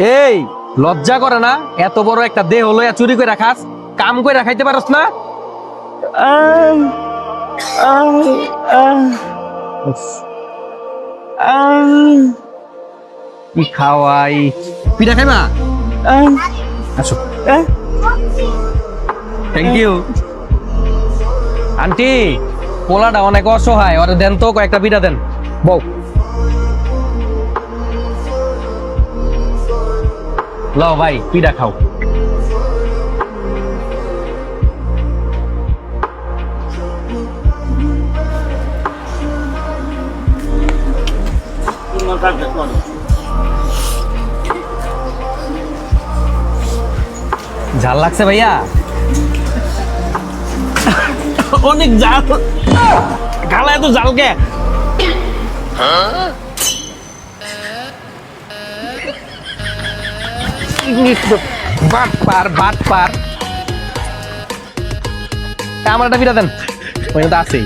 এই লজ্জা করে না? এত বড় একটা দেহ লইয়া চুরি করে রাখাস, কাম করে রাখাইতে পারস না? কি খাওয়াই? পিঠা খাইবা? আসো। Thank you aunty. পোলাটা অনেক অসহায়, ওরে দেন তো কয়েকটা পিঠা দেন। বউ লও ভাই পিঠা খাও। ঝাল লাগছে ভাইয়া? অনেক জাল, খালা এত জাল কে? আমার একটা পিঠা দেন, ওই তো আছেই।